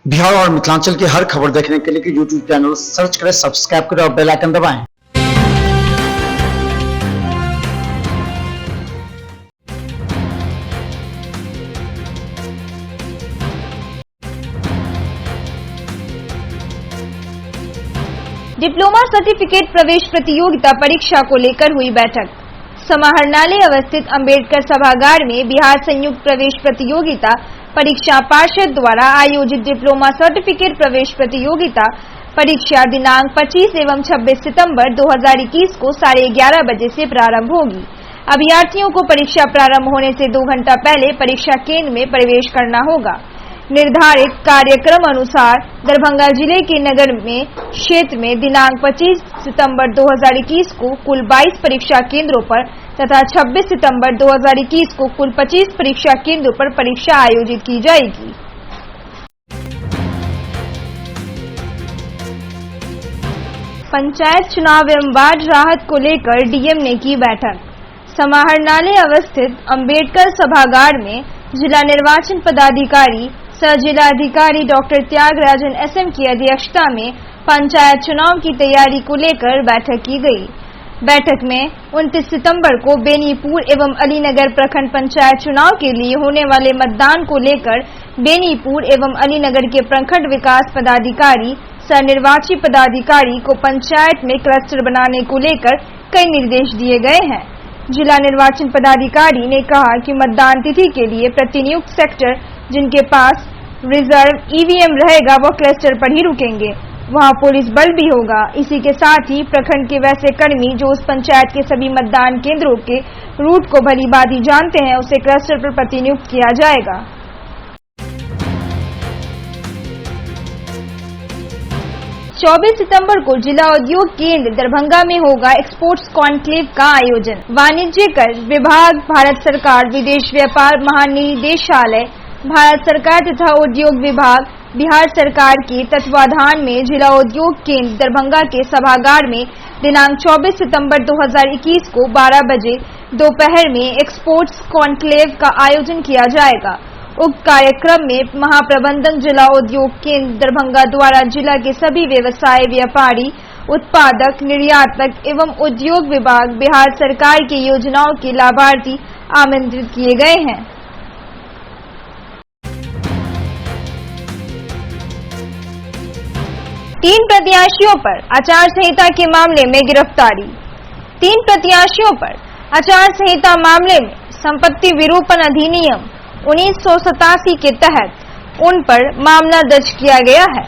बिहार और मिथिलांचल की हर खबर देखने के लिए यूट्यूब चैनल सर्च करें, सब्सक्राइब करें और बेल आइकन दबाएं। डिप्लोमा सर्टिफिकेट प्रवेश प्रतियोगिता परीक्षा को लेकर हुई बैठक। समाहरणालय अवस्थित अंबेडकर सभागार में बिहार संयुक्त प्रवेश प्रतियोगिता परीक्षा पार्षद द्वारा आयोजित डिप्लोमा सर्टिफिकेट प्रवेश प्रतियोगिता परीक्षा दिनांक 25 एवं 26 सितंबर 2021 को 11:30 बजे से प्रारंभ होगी। अभ्यर्थियों को परीक्षा प्रारंभ होने से 2 घंटा पहले परीक्षा केंद्र में प्रवेश करना होगा। निर्धारित कार्यक्रम अनुसार दरभंगा जिले के नगर में क्षेत्र में दिनांक 25 सितंबर 2021 को कुल 22 परीक्षा केंद्रों पर तथा 26 सितंबर 2021 को कुल 25 परीक्षा केंद्रों पर परीक्षा आयोजित की जाएगी। पंचायत चुनाव एवं बाढ़ राहत को लेकर डीएम ने की बैठक। समाहरणालय अवस्थित अंबेडकर सभागार में जिला निर्वाचन पदाधिकारी सह जिलाधिकारी डॉक्टर त्यागराजन एसएम की अध्यक्षता में पंचायत चुनाव की तैयारी को लेकर बैठक की गई। बैठक में 29 सितंबर को बेनीपुर एवं अलीनगर प्रखंड पंचायत चुनाव के लिए होने वाले मतदान को लेकर बेनीपुर एवं अलीनगर के प्रखंड विकास पदाधिकारी सह निर्वाची पदाधिकारी को पंचायत में क्लस्टर बनाने को लेकर कई निर्देश दिए गए हैं। जिला निर्वाचन पदाधिकारी ने कहा कि मतदान तिथि के लिए प्रतिनियुक्त सेक्टर जिनके पास रिजर्व ईवीएम रहेगा वो क्लस्टर पर ही रुकेंगे, वहां पुलिस बल भी होगा। इसी के साथ ही प्रखंड के वैसे कर्मी जो उस पंचायत के सभी मतदान केंद्रों के रूट को भली भांति जानते हैं उसे क्लस्टर पर प्रतिनियुक्त किया जाएगा। चौबीस सितंबर को जिला उद्योग केंद्र दरभंगा में होगा एक्सपोर्ट्स कॉन्क्लेव का आयोजन। वाणिज्य कर विभाग, भारत सरकार विदेश व्यापार महानिदेशालय, भारत सरकार तथा उद्योग विभाग बिहार सरकार के तत्वाधान में जिला उद्योग केंद्र दरभंगा के सभागार में दिनांक 24 सितंबर 2021 को 12 बजे दोपहर में एक्सपोर्ट्स कॉन्क्लेव का आयोजन किया जाएगा। उक्त कार्यक्रम में महाप्रबंधक जिला उद्योग केंद्र दरभंगा द्वारा जिला के सभी व्यवसाय, व्यापारी, उत्पादक, निर्यातक एवं उद्योग विभाग बिहार सरकार की योजनाओं के लाभार्थी आमंत्रित किए गए हैं। तीन प्रत्याशियों पर आचार संहिता के मामले में गिरफ्तारी। 3 प्रत्याशियों पर आचार संहिता मामले में संपत्ति विरूपण अधिनियम 1987 के तहत उन पर मामला दर्ज किया गया है,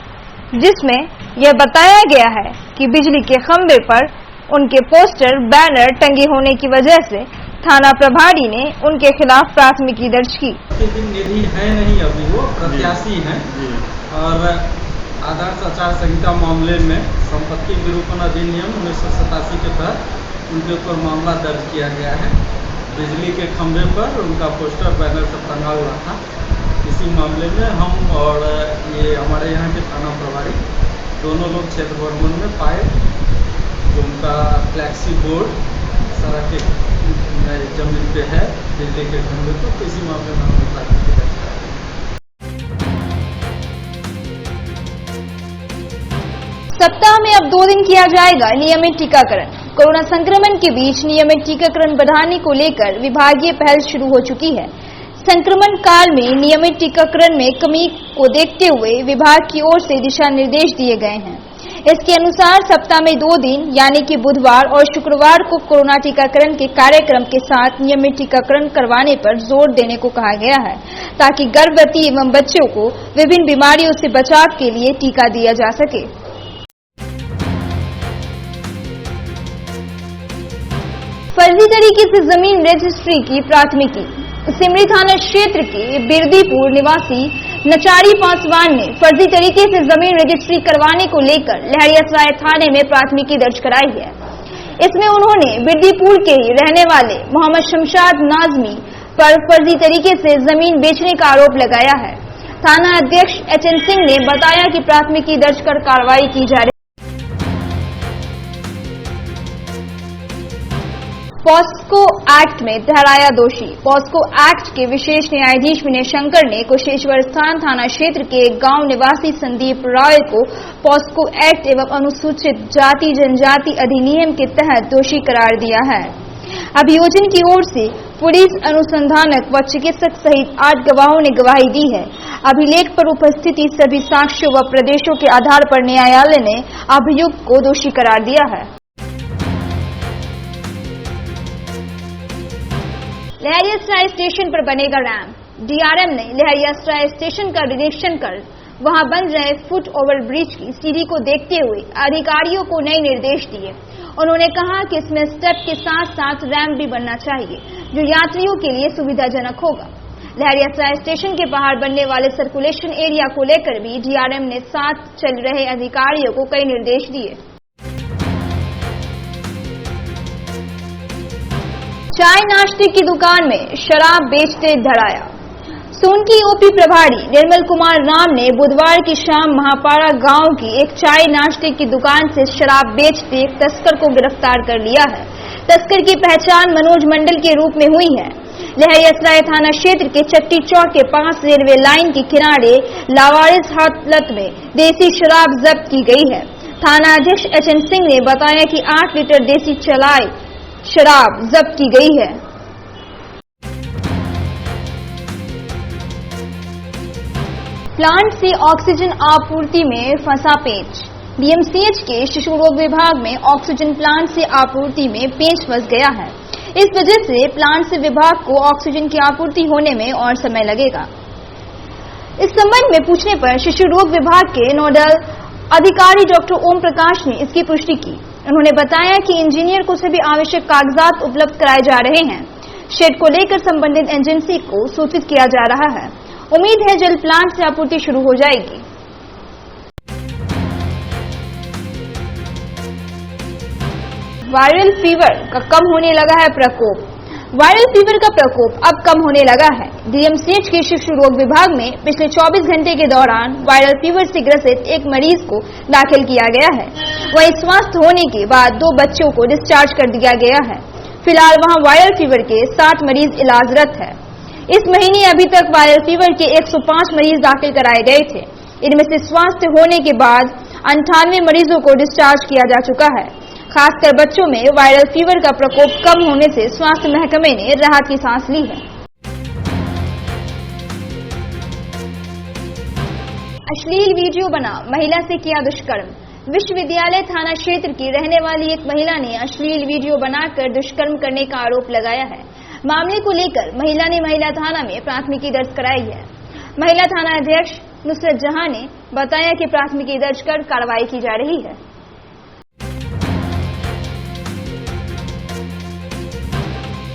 जिसमें यह बताया गया है कि बिजली के खंभे पर उनके पोस्टर, बैनर टंगे होने की वजह से थाना प्रभारी ने उनके खिलाफ प्राथमिकी दर्ज की। निधि है नहीं, अभी वो प्रत्याशी हैं और आदर्श आचार संहिता मामले में संपत्ति विरूपण अधिनियम 1987 के तहत उनके ऊपर मामला दर्ज किया गया है। बिजली के खंभे पर उनका पोस्टर, बैनर सब टंगा हुआ था। इसी मामले में हम और ये हमारे यहाँ के थाना प्रभारी दोनों लोग क्षेत्र भ्रमण में पाए जो उनका फ्लैक्सी बोर्ड सड़क के जमीन पे है बिजली के खंभे पर, तो इसी मामले में हम प्राथमिकी दर्ज कराए। सप्ताह में अब 2 दिन किया जाएगा नियमित टीकाकरण। कोरोना संक्रमण के बीच नियमित टीकाकरण बढ़ाने को लेकर विभागीय पहल शुरू हो चुकी है। संक्रमण काल में नियमित टीकाकरण में कमी को देखते हुए विभाग की ओर से दिशा निर्देश दिए गए हैं। इसके अनुसार सप्ताह में 2 दिन यानी कि बुधवार और शुक्रवार को कोरोना टीकाकरण के कार्यक्रम के साथ नियमित टीकाकरण करवाने पर जोर देने को कहा गया है, ताकि गर्भवती एवं बच्चों को विभिन्न बीमारियों से बचाव के लिए टीका दिया जा सके। फर्जी तरीके से जमीन रजिस्ट्री की प्राथमिकी। सिमरी थाना क्षेत्र के बिरदीपुर निवासी नचारी पासवान ने फर्जी तरीके से जमीन रजिस्ट्री करवाने को लेकर लहरियासराय थाने में प्राथमिकी दर्ज कराई है। इसमें उन्होंने बिरदीपुर के ही रहने वाले मोहम्मद शमशाद नाजमी पर फर्जी तरीके से जमीन बेचने का आरोप लगाया है। थाना अध्यक्ष एचएन सिंह ने बताया कि प्राथमिकी दर्ज कर कार्रवाई की जा रही है। पॉस्को एक्ट में ठहराया दोषी। पॉस्को एक्ट के विशेष न्यायाधीश विनय शंकर ने कुशेश्वर स्थान थाना क्षेत्र के एक गांव निवासी संदीप रॉय को पॉस्को एक्ट एवं अनुसूचित जाति जनजाति अधिनियम के तहत दोषी करार दिया है। अभियोजन की ओर से पुलिस अनुसंधानक व चिकित्सक सहित 8 गवाहों ने गवाही दी है। अभिलेख पर उपस्थिति सभी साक्ष्यों व प्रदेशों के आधार पर न्यायालय ने अभियुक्त को दोषी करार दिया है। लहरियासराय स्टेशन पर बनेगा रैंप। डीआरएम ने लहरियासराय स्टेशन का निरीक्षण कर वहां बन रहे फुट ओवर ब्रिज की सीढ़ी को देखते हुए अधिकारियों को नए निर्देश दिए। उन्होंने कहा कि इसमें स्टेप के साथ साथ रैंप भी बनना चाहिए जो यात्रियों के लिए सुविधाजनक होगा। लहरियासराय स्टेशन के बाहर बनने वाले सर्कुलेशन एरिया को लेकर भी डीआरएम ने साथ चल रहे अधिकारियों को कई निर्देश दिए। चाय नाश्ते की दुकान में शराब बेचते धराया। सोन की ओपी प्रभारी निर्मल कुमार राम ने बुधवार की शाम महापाड़ा गांव की एक चाय नाश्ते की दुकान से शराब बेचते एक तस्कर को गिरफ्तार कर लिया है। तस्कर की पहचान मनोज मंडल के रूप में हुई है। लहरियासराय थाना क्षेत्र के चट्टी चौक के पास रेलवे लाइन के किनारे लावारिस हालत में देसी शराब जब्त की गई है। थाना अध्यक्ष एचएन सिंह ने बताया कि 8 लीटर देसी चलाई शराब जब्त की गई है। प्लांट से ऑक्सीजन आपूर्ति में फंसा पेंच। बीएमसीएच के शिशु रोग विभाग में ऑक्सीजन प्लांट से आपूर्ति में पेंच फंस गया है। इस वजह से प्लांट से विभाग को ऑक्सीजन की आपूर्ति होने में और समय लगेगा। इस संबंध में पूछने पर शिशु रोग विभाग के नोडल अधिकारी डॉक्टर ओम प्रकाश ने इसकी पुष्टि की। उन्होंने बताया कि इंजीनियर को सभी आवश्यक कागजात उपलब्ध कराए जा रहे हैं। शेड को लेकर संबंधित एजेंसी को सूचित किया जा रहा है। उम्मीद है जल्द प्लांट से आपूर्ति शुरू हो जाएगी। वायरल फीवर का कम होने लगा है प्रकोप। वायरल फीवर का प्रकोप अब कम होने लगा है। डीएमसीएच के शिशु रोग विभाग में पिछले 24 घंटे के दौरान वायरल फीवर से ग्रसित एक मरीज को दाखिल किया गया है। वहीं स्वस्थ होने के बाद 2 बच्चों को डिस्चार्ज कर दिया गया है। फिलहाल वहां वायरल फीवर के 60 मरीज इलाजरत है। इस महीने अभी तक वायरल फीवर के 105 मरीज दाखिल कराए गए थे। इनमें से स्वस्थ होने के बाद 98 मरीजों को डिस्चार्ज किया जा चुका है। खासकर बच्चों में वायरल फीवर का प्रकोप कम होने से स्वास्थ्य महकमे ने राहत की सांस ली है। अश्लील वीडियो बना महिला से किया दुष्कर्म। विश्वविद्यालय थाना क्षेत्र की रहने वाली एक महिला ने अश्लील वीडियो बनाकर दुष्कर्म करने का आरोप लगाया है। मामले को लेकर महिला ने महिला थाना में प्राथमिकी दर्ज कराई है। महिला थाना अध्यक्ष नुसरत जहां ने बताया कि प्राथमिकी दर्ज कर कार्रवाई की जा रही है।